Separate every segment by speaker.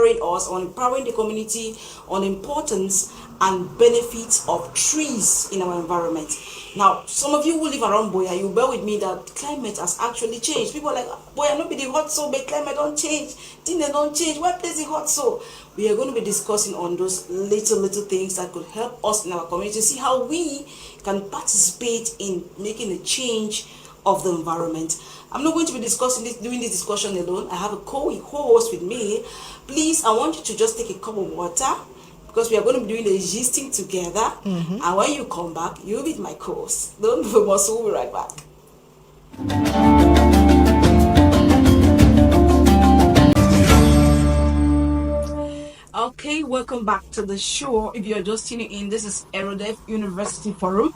Speaker 1: empowering us, on empowering the community, on importance and benefits of trees in our environment. Now, some of you who live around Boya, you bear with me that climate has actually changed. People are like, Boya, not be the hot so, but climate don't change. Things they don't change. Why place the hot so? We are going to be discussing on those little things that could help us in our community, see how we can participate in making a change of the environment. I'm not going to be doing this discussion alone. I have a co-host with me. Please, I want you to just take a cup of water, because we are going to be doing the gisting together. And when you come back, you'll be my co-host. Don't move, we'll be right back. Okay, welcome back to the show. If you're just tuning in, this is Aerodef University Forum,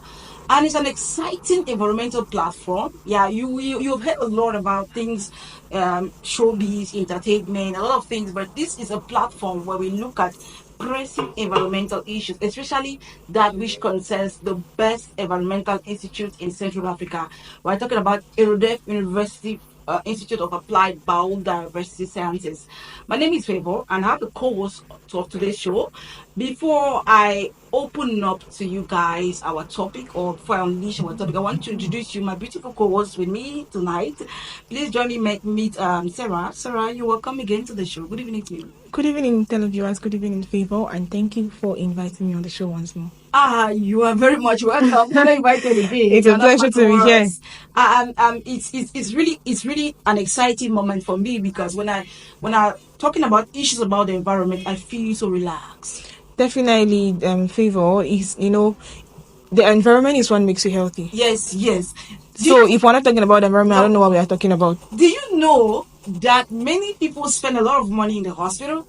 Speaker 1: and it's an exciting environmental platform. Yeah, you've heard a lot about things, showbiz, entertainment, a lot of things, but this is a platform where we look at pressing environmental issues, especially that which concerns the best environmental institute in Central Africa. We're talking about Aerodef University Institute of Applied Biodiversity Sciences. My name is Favor, and I have the co-host of today's show. Before I open up to you guys our topic, or before I unleash our topic, I want to introduce you my beautiful co-host with me tonight. Please join me meet Sarah. Sarah, you're welcome again to the show. Good evening to you.
Speaker 2: Good evening, televiewers. Good evening, Favor, and thank you for inviting me on the show once more.
Speaker 1: You are very much welcome. You're invited again.
Speaker 2: It's a pleasure to be here.
Speaker 1: It's really an exciting moment for me, because when I talking about issues about the environment, I feel so relaxed.
Speaker 2: Definitely, Favor is the environment is what makes you healthy.
Speaker 1: Yes.
Speaker 2: So if we're not talking about the environment, I don't know what we are talking about.
Speaker 1: Do you know that many people spend a lot of money in the hospital?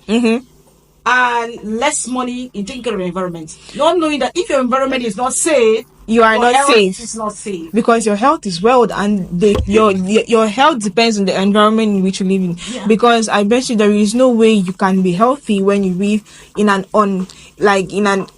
Speaker 1: And less money in taking care of the environment, not knowing that if your environment is not safe,
Speaker 2: you are not safe.
Speaker 1: It's not safe,
Speaker 2: because your health is wealth, and your health depends on the environment in which you live in.
Speaker 1: Yeah.
Speaker 2: Because I bet you there is no way you can be healthy when you live in an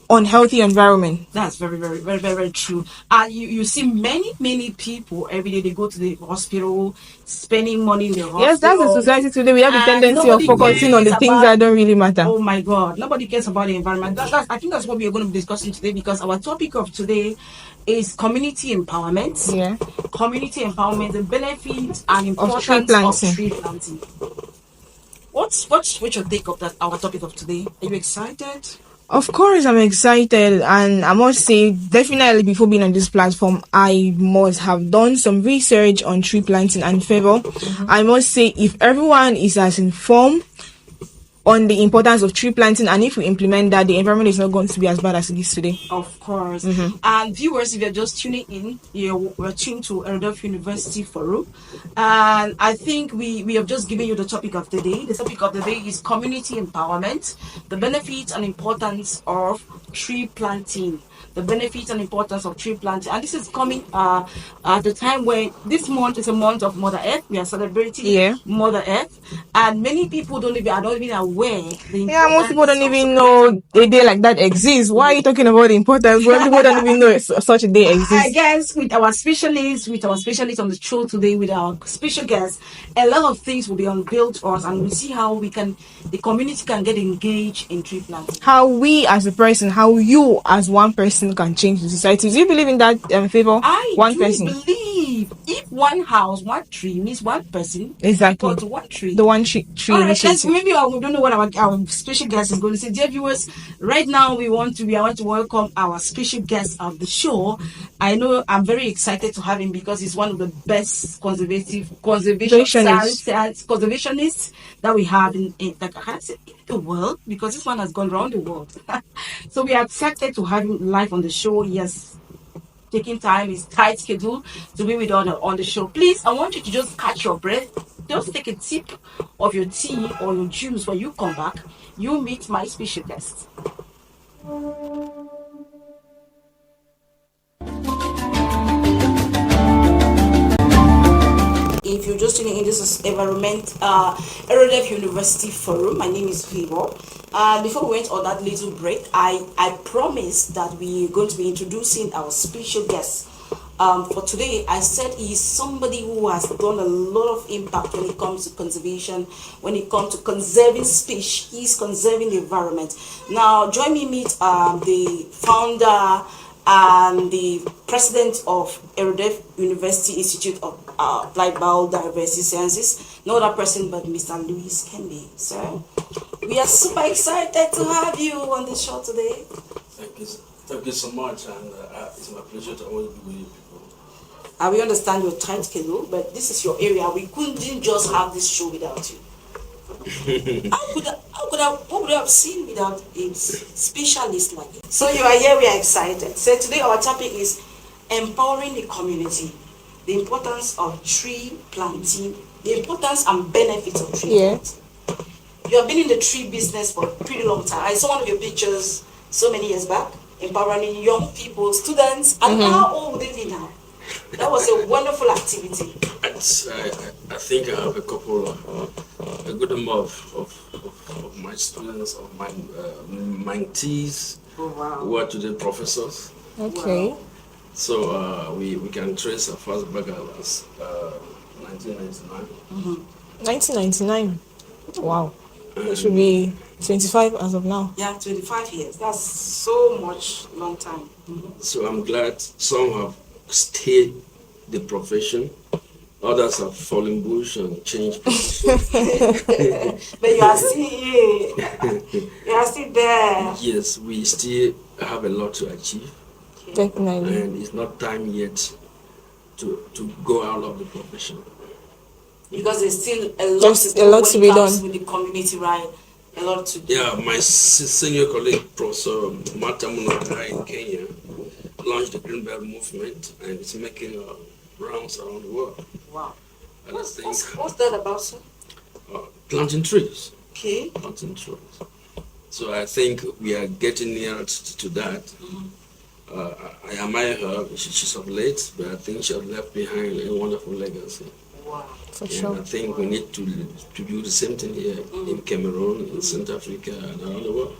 Speaker 2: unhealthy environment.
Speaker 1: That's very, very, very, very, very true. You see many people every day, they go to the hospital, spending money in the hospital.
Speaker 2: Yes, that's the society today. We have the tendency of focusing on the things that don't really matter.
Speaker 1: Oh my God, nobody cares about the environment. I think that's what we are going to be discussing today, because our topic of today is community empowerment.
Speaker 2: Yeah.
Speaker 1: Community empowerment, the benefits and importance of tree planting. What's your take of that, our topic of today? Are you excited?
Speaker 2: Of course, I'm excited, and I must say, definitely before being on this platform, I must have done some research on tree planting and Favor. I must say, if everyone is as informed on the importance of tree planting, and if we implement that, the environment is not going to be as bad as it is today.
Speaker 1: Of course. And viewers, if you're just tuning in, we're tuned to Aerodef University Forum, and I think we have just given you the topic of the day. The topic of the day is community empowerment, the benefits and importance of tree planting. The benefits and importance of tree planting, and this is coming at the time when this month is a month of Mother Earth. We are celebrating Mother Earth, and many people are not even aware.
Speaker 2: Most people don't even know a day like that exists. Why are you talking about the importance when people don't even know such a day exists?
Speaker 1: I guess with our specialists on the show today, with our special guests, a lot of things will be unveiled to us, and we'll see how the community can get engaged in tree planting.
Speaker 2: How we as a person, how you as one person can change the society. Do you believe in that, Favor?
Speaker 1: I believe if one house, one tree means one person.
Speaker 2: Exactly.
Speaker 1: To one tree.
Speaker 2: The one tree.
Speaker 1: All right, maybe we don't know what our special guest is going to say. Dear viewers, right now I want to welcome our special guest of the show. I know I'm very excited to have him, because he's one of the best conservationists that we have in the world, because this one has gone around the world. So we are excited to have him live on the show. Yes, taking time, his tight schedule to be with us on the show. Please, I want you to just catch your breath. Just take a sip of your tea or your juice. When you come back, you meet my special guest. If you're just tuning in, this is Aerodef University Forum. My name is Favor. Before we went on that little break, I promised that we're going to be introducing our special guest For today, I said he's somebody who has done a lot of impact when it comes to conservation, when it comes to conserving species, conserving the environment. Now, join me meet the founder and the president of Erodef University Institute of Applied Biodiversity Sciences, no other person but Mr. Louis Kembe. Sir, we are super excited to have you on the show today.
Speaker 3: Thank you so much, and it's my pleasure to always be with you people.
Speaker 1: We understand your tight schedule, but this is your area. We couldn't just have this show without you. What would I have seen without a specialist like you? So you are here, we are excited. So today our topic is empowering the community, the importance of tree planting, the importance and benefits of tree planting. You have been in the tree business for a pretty long time. I saw one of your pictures so many years back, empowering young people, students, and how old would they be now? That was a wonderful activity.
Speaker 3: I think I have a good number of my students, of my mentees, who are today professors.
Speaker 2: Okay.
Speaker 1: Wow.
Speaker 3: So we can trace our first back as 1999.
Speaker 2: 1999. Wow. It should be 25 as of now.
Speaker 1: Yeah, 25 years. That's so much long time.
Speaker 3: So I'm glad some have stayed the profession, others have fallen bush and changed position.
Speaker 1: But you are still here. You are still there.
Speaker 3: Yes, we still have a lot to achieve,
Speaker 2: Definitely.
Speaker 3: and it's not time yet to go out of the profession.
Speaker 1: Because there's still a lot
Speaker 2: There's
Speaker 1: to do
Speaker 2: a lot
Speaker 1: when
Speaker 2: to
Speaker 1: it
Speaker 2: be
Speaker 1: comes
Speaker 2: done.
Speaker 1: with the community, right? A lot to do.
Speaker 3: Yeah, my senior colleague, Professor Marta Munoka in Kenya, launched the Green Belt movement, and it's making rounds around the world.
Speaker 1: Wow.
Speaker 3: And I think
Speaker 1: What's that about, sir?
Speaker 3: planting trees,
Speaker 1: Okay.
Speaker 3: planting trees. So I think we are getting near to that. I admire her. She's of late, but I think she has left behind a wonderful legacy.
Speaker 1: Wow.
Speaker 2: For
Speaker 3: And
Speaker 2: sure.
Speaker 3: I think we need to do the same thing here in Cameroon, in South Africa, and around the world.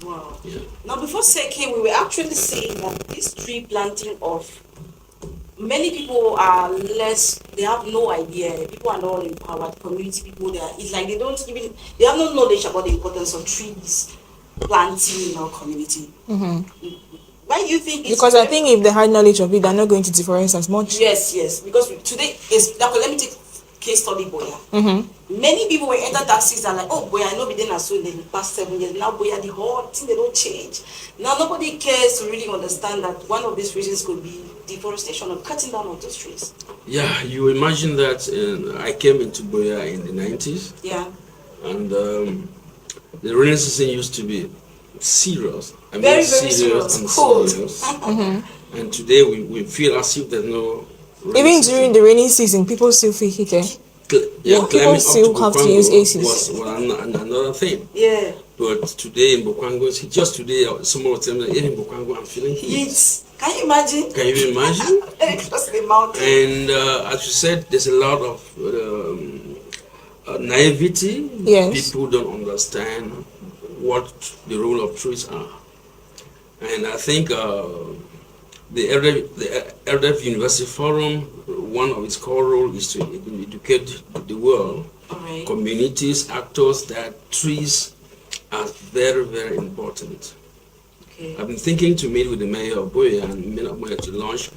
Speaker 1: Wow.
Speaker 3: Yeah.
Speaker 1: Now, before second, we were actually saying that this tree planting of many people are less, they have no idea. People are not empowered, community people, it's like they have no knowledge about the importance of trees planting in our community. Why do you think it's
Speaker 2: Because I think if they had knowledge of it, they're not going to difference as much.
Speaker 1: Yes, because today is like, let me take case study Boya. Many people will enter taxis and like, oh Boya, I know be there so in the past 7 years. Now Boya, the whole thing they don't change. Now nobody cares to really understand that one of these reasons could be deforestation or cutting down of those trees.
Speaker 3: Yeah, you imagine that I came into Boya in the 90s,
Speaker 1: Yeah.
Speaker 3: and the rainy season used to be serious. I mean,
Speaker 1: Very, very
Speaker 3: serious
Speaker 1: serious.
Speaker 3: and
Speaker 1: Cold.
Speaker 3: serious. And today we feel as if there's no rainy
Speaker 2: Even
Speaker 3: season.
Speaker 2: during the rainy season, people still feel heated.
Speaker 3: Yeah,
Speaker 2: people
Speaker 3: climbing up
Speaker 2: still
Speaker 3: to
Speaker 2: have to
Speaker 3: Bokwango
Speaker 2: use ACs.
Speaker 3: was another thing.
Speaker 1: Yeah.
Speaker 3: But today in Bokwango, just today, someone was telling me, "Hey, in Bokwango, I'm feeling heat."
Speaker 1: Heat. Can you imagine?
Speaker 3: Can you imagine?
Speaker 1: Very close to the mountain.
Speaker 3: And as you said, there's a lot of naivety.
Speaker 2: Yes.
Speaker 3: People don't understand what the role of trees are. And I think the RDF University Forum, one of its core roles is to educate the world,
Speaker 1: Alright.
Speaker 3: communities, actors, that trees are very, very important.
Speaker 1: Okay.
Speaker 3: I've been thinking to meet with the mayor of Boya and mayor of Boya to launch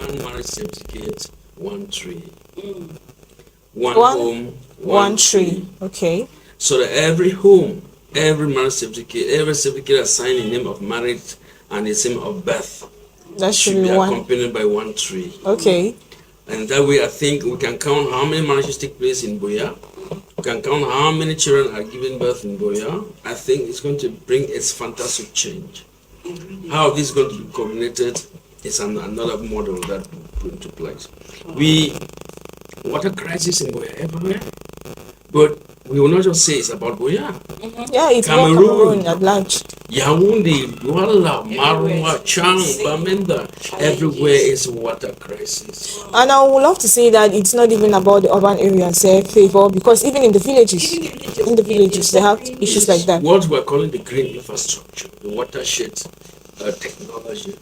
Speaker 3: one marriage certificate, one tree. One home,
Speaker 2: One tree. Okay.
Speaker 3: So that every home, every marriage certificate assigned in name of marriage and the name of birth
Speaker 2: That
Speaker 3: should
Speaker 2: should
Speaker 3: be
Speaker 2: be one.
Speaker 3: accompanied by one tree.
Speaker 2: Okay.
Speaker 3: And that way I think we can count how many marriages take place in Boya. We can count how many children are given birth in Boya. I think it's going to bring its fantastic change. How this is going to be coordinated is another model that will put into place. Water crisis in Boya everywhere, but we will not just say it's about Boya.
Speaker 2: Yeah, it's more
Speaker 3: Cameroon.
Speaker 2: Cameroon at large.
Speaker 3: Yaoundé, Douala, Marwa,
Speaker 1: Everywhere.
Speaker 3: Chang, Bamenda, everywhere is water crisis.
Speaker 2: And I would love to say that it's not even about the urban areas favor, because even in the villages, they have issues like that.
Speaker 3: What we're calling the green infrastructure, the watershed technology,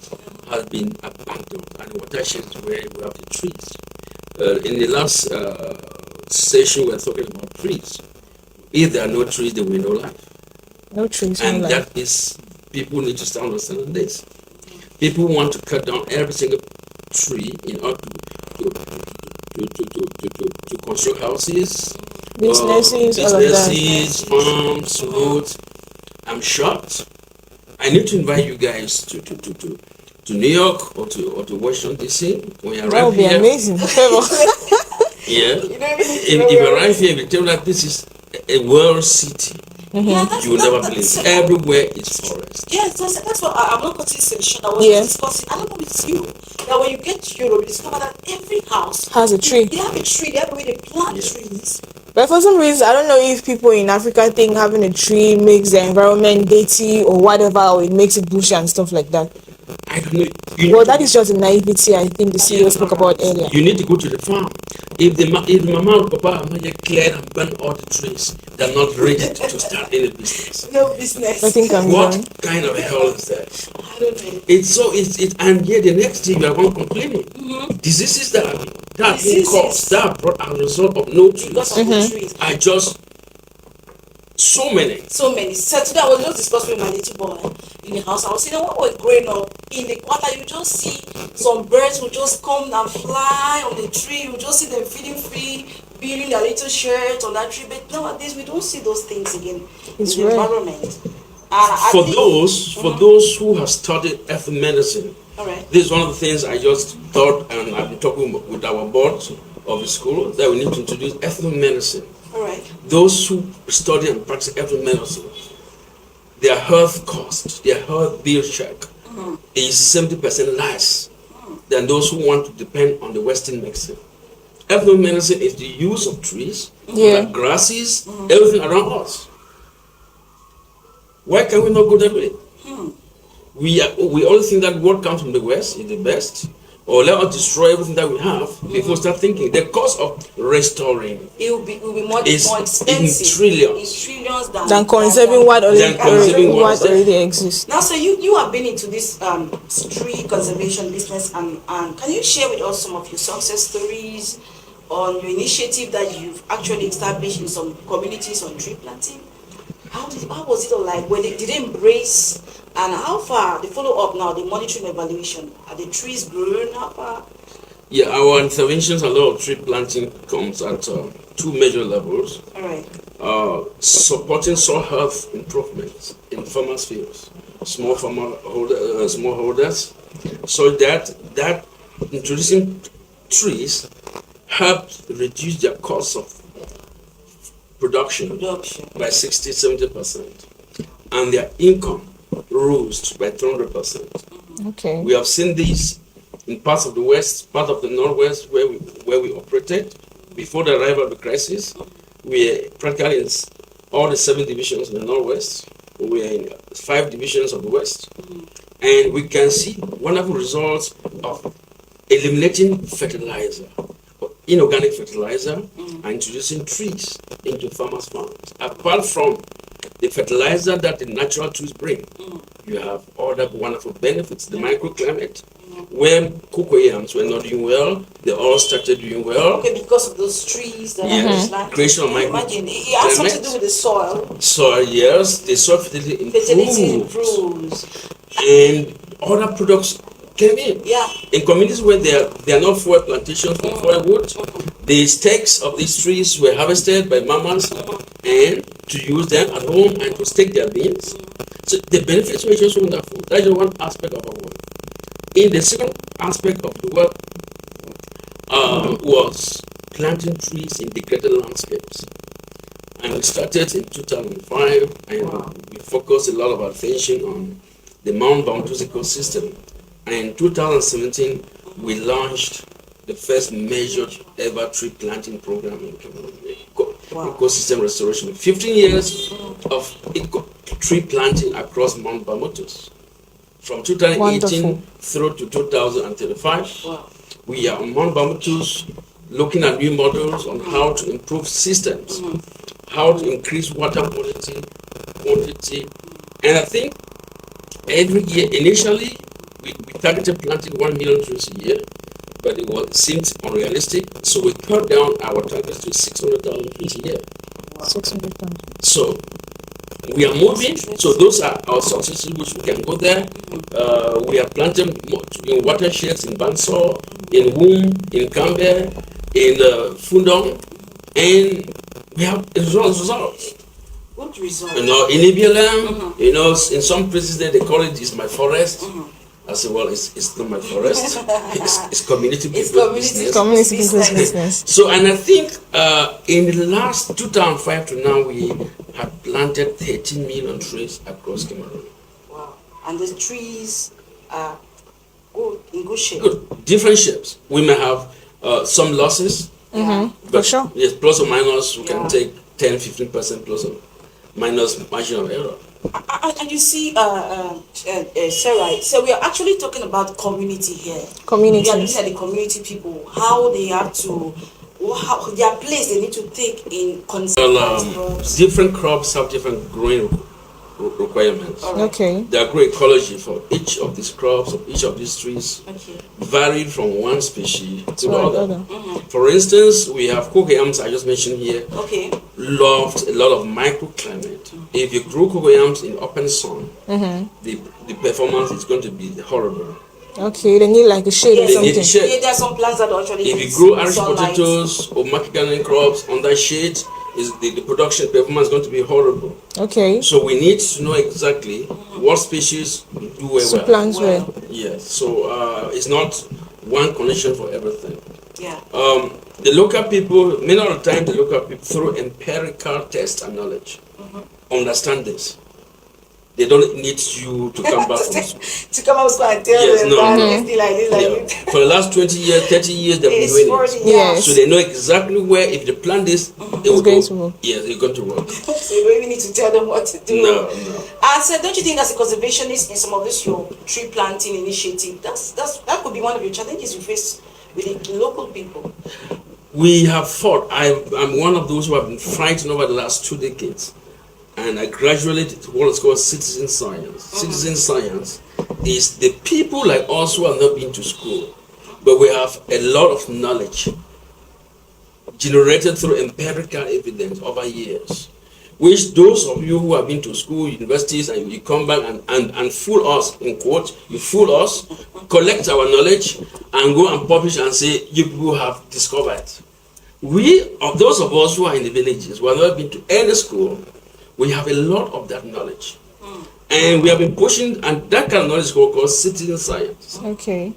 Speaker 3: has been abandoned, and watersheds where we have the trees. In the last session, we were talking about trees. If there are no trees, there will be no life.
Speaker 2: No trees, no
Speaker 3: And
Speaker 2: life.
Speaker 3: that is, people need to start understanding this. People want to cut down every single tree in order to construct houses,
Speaker 2: Businesses, all of that.
Speaker 3: businesses, farms, roads. I'm shocked. I need to invite you guys to New York or to Washington DC when you
Speaker 2: That
Speaker 3: arrive
Speaker 2: would be
Speaker 3: here.
Speaker 2: amazing. Favor.
Speaker 3: Yeah.
Speaker 1: You know what I mean?
Speaker 3: If you arrive here, we tell you that this is a world city.
Speaker 1: Yeah, that's,
Speaker 3: You will never
Speaker 1: that's,
Speaker 3: believe.
Speaker 1: that's,
Speaker 3: Everywhere is forest.
Speaker 1: Yes, that's what I'm not cutting solution. I was
Speaker 2: Yeah.
Speaker 1: discussing. I don't know if it's you. That when you get to Europe, you discover that every house
Speaker 2: Has a tree.
Speaker 1: They have a tree. They have a way they plant
Speaker 3: Yeah.
Speaker 1: trees.
Speaker 2: But for some reason, I don't know if people in Africa think having a tree makes the environment dirty or whatever, or it makes it bushy and stuff like that.
Speaker 3: I don't know. You
Speaker 2: Well,
Speaker 3: need
Speaker 2: that is just a naivety I think the CEO spoke about earlier.
Speaker 3: You need to go to the farm. If the mama or papa are not yet cleared and burn all the trees, they're not ready to start any business.
Speaker 1: No business.
Speaker 2: I think I'm
Speaker 3: What
Speaker 2: done.
Speaker 3: kind of hell is that?
Speaker 1: I don't know.
Speaker 3: It's so it's and yet the next day you are going complaining. Diseases that have been
Speaker 1: Diseases.
Speaker 3: caused, that are brought as a result of no trees
Speaker 1: Because of the trees.
Speaker 3: are just so many.
Speaker 1: So many. So today I was just discussing with my little boy in the house. I was saying, when we're growing up in the quarter, you just see some birds will just come and fly on the tree. You just see them feeling free, building their little shirt on that tree. But nowadays we don't see those things again
Speaker 2: It's
Speaker 1: in the
Speaker 2: rare.
Speaker 1: environment. And I
Speaker 3: For
Speaker 1: think-
Speaker 3: those who have studied earth medicine,
Speaker 1: all right.
Speaker 3: this is one of the things I just thought, and I've been talking with our board of the school, that we need to introduce ethno medicine.
Speaker 1: All right.
Speaker 3: Those who study and practice ethno medicine, their health cost, their health bill check is 70% less than those who want to depend on the Western medicine. Ethno medicine is the use of trees,
Speaker 2: Yeah.
Speaker 3: grasses, everything around us. Why can we not go that way? We all think that what comes from the West is the best, or let us destroy everything that we have before we start thinking. The cost of restoring
Speaker 1: It will be more
Speaker 3: It's
Speaker 1: expensive.
Speaker 3: in trillions.
Speaker 1: In trillions
Speaker 2: Than conserving what
Speaker 3: Than conserving
Speaker 2: what
Speaker 3: what-
Speaker 2: already exists.
Speaker 1: Now, so you have been into this tree conservation business, and can you share with us some of your success stories on your initiative that you've actually established in some communities on tree planting? How was it all like? Did they embrace, and how far the follow up now, the monitoring evaluation? Are the trees grown? How far?
Speaker 3: Yeah, our interventions, a lot of tree planting comes at two major levels.
Speaker 1: All right.
Speaker 3: Supporting soil health improvements in farmers' fields, smallholders, so that introducing trees helped reduce their cost of production
Speaker 1: Production.
Speaker 3: by 60-70%, and their income rose by 300%.
Speaker 2: Okay.
Speaker 3: We have seen this in parts of the west, part of the northwest, where we operated before the arrival of the crisis. We are practically in all the 7 divisions in the northwest. We are in 5 divisions of the west, and we can see wonderful results of eliminating fertilizer, inorganic fertilizer, and introducing trees into farmers' farms. Apart from the fertilizer that the natural trees bring, you have other wonderful benefits. The microclimate, where cocoyams were not doing well, they all started doing well.
Speaker 1: Okay, because of those trees that
Speaker 3: Yeah.
Speaker 1: are just like
Speaker 3: Creation of
Speaker 1: imagine it has something to do with the soil.
Speaker 3: So yes, the soil fertility
Speaker 1: Fertility
Speaker 3: improves,
Speaker 1: improves.
Speaker 3: and other products came in.
Speaker 1: Yeah.
Speaker 3: In communities where they are not fuel plantations for firewood, the stakes of these trees were harvested by mamas and to use them at home and to stake their beans. So the benefits were just wonderful. That's just one aspect of our work. In the second aspect of the work was planting trees in degraded landscapes. And we started in 2005, and we focused a lot of attention on the Mount Bauntus ecosystem. And in 2017, we launched the first measured ever tree planting program in Cameroon. Ecosystem restoration. 15 years of tree planting across Mount Bamotus. From 2018
Speaker 2: Wonderful.
Speaker 3: through to 2035.
Speaker 1: Wow.
Speaker 3: We are on Mount Bamotus looking at new models on how to improve systems, how to increase water quality, quantity. And I think every year, initially, we targeted planting 1 million trees a year, but it seemed unrealistic. So we cut down our targets to 600,000 trees a year.
Speaker 2: 600,000.
Speaker 3: So we are moving. So those are our successes, which we can go there. We are planting in watersheds in Bansor, in Wum, in Camber, in Fundong, and we have results.
Speaker 1: What result?
Speaker 3: In Ibialam, in some places there they call it my forest. I say, well, it's not my forest. It's community people's business.
Speaker 2: Community people's business.
Speaker 3: So, and I think in the last 2005 to now, we have planted 13 million trees across Cameroon.
Speaker 1: Wow. And the trees are good, in good shape.
Speaker 3: Good. Different shapes. We may have some losses.
Speaker 1: Yeah.
Speaker 2: For sure.
Speaker 3: Yes, plus or minus, we can take 10-15% plus or minus margin of error.
Speaker 1: And you see, Sarah, so we are actually talking about community here.
Speaker 2: Community.
Speaker 1: We are looking at the community people, how they have to, how their place they need to take in conserving crops.
Speaker 3: Different crops have different growing requirements.
Speaker 1: All right.
Speaker 2: Okay.
Speaker 3: The agroecology for each of these crops, of each of these trees,
Speaker 1: Okay.
Speaker 3: varied from one species to the
Speaker 2: Right,
Speaker 3: other. For instance, we have cocoyams, I just mentioned here,
Speaker 1: Okay.
Speaker 3: loved a lot of microclimate. If you grow cocoyams in open sun, the performance is going to be horrible.
Speaker 2: Okay, they need like a shade or
Speaker 1: Yes.
Speaker 3: They need
Speaker 2: something.
Speaker 3: shade.
Speaker 1: Yeah, there are some plants that actually
Speaker 3: If
Speaker 1: need
Speaker 3: you grow Irish
Speaker 1: sunlight.
Speaker 3: potatoes or macadamia crops under shade, the production performance is going to be horrible.
Speaker 2: Okay.
Speaker 3: So we need to know exactly what species do well.
Speaker 2: So plants
Speaker 1: Well.
Speaker 2: well.
Speaker 3: Yes. So it's not one condition for everything.
Speaker 1: Yeah.
Speaker 3: The local people, many of the time, the local people through empirical test and knowledge understand this. They don't need you to come back from school.
Speaker 1: To come out and tell
Speaker 3: Yes,
Speaker 1: them
Speaker 3: no,
Speaker 1: that
Speaker 3: no.
Speaker 1: it's still like this, like
Speaker 3: Yeah.
Speaker 1: this.
Speaker 3: For the last 20 years, 30 years, they've been
Speaker 1: It's
Speaker 3: doing
Speaker 1: 40,
Speaker 3: it.
Speaker 1: yeah.
Speaker 2: Yes.
Speaker 3: So they know exactly where, if they plant this, it will
Speaker 2: going
Speaker 3: go.
Speaker 2: to work.
Speaker 3: Yes, it's going to work.
Speaker 1: So you don't even need to tell them what to do.
Speaker 3: No.
Speaker 1: And so don't you think as a conservationist in some of this your tree planting initiative, that could be one of your challenges you face with the local people?
Speaker 3: We have fought. I'm one of those who have been fighting over the last 2 decades. And I graduated to what is called citizen science. Citizen science is the people like us who have not been to school, but we have a lot of knowledge generated through empirical evidence over years, which those of you who have been to school, universities, and you come back and fool us, in quote, you fool us, collect our knowledge, and go and publish and say, you people have discovered. Those of us who are in the villages, who have not been to any school, we have a lot of that knowledge. And we have been pushing, and that kind of knowledge is called citizen science.
Speaker 2: Okay.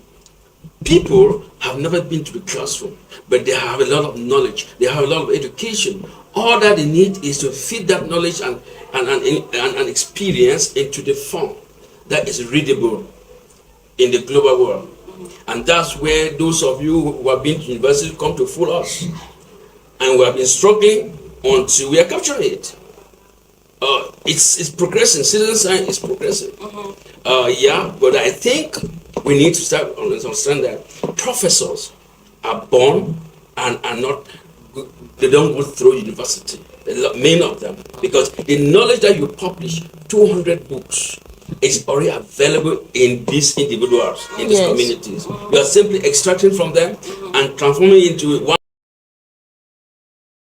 Speaker 3: People have never been to the classroom, but they have a lot of knowledge, they have a lot of education. All that they need is to feed that knowledge and experience into the form that is readable in the global world. And that's where those of you who have been to university come to fool us. And we have been struggling until we are capturing it. It's progressing. Citizen science is progressing. Yeah, but I think we need to start understand that professors are born and are not. They don't go through university. Many of them, because the knowledge that you publish, 200 books, is already available in these individuals, in these
Speaker 2: Yes.
Speaker 3: communities. You are simply extracting from them and transforming it into one.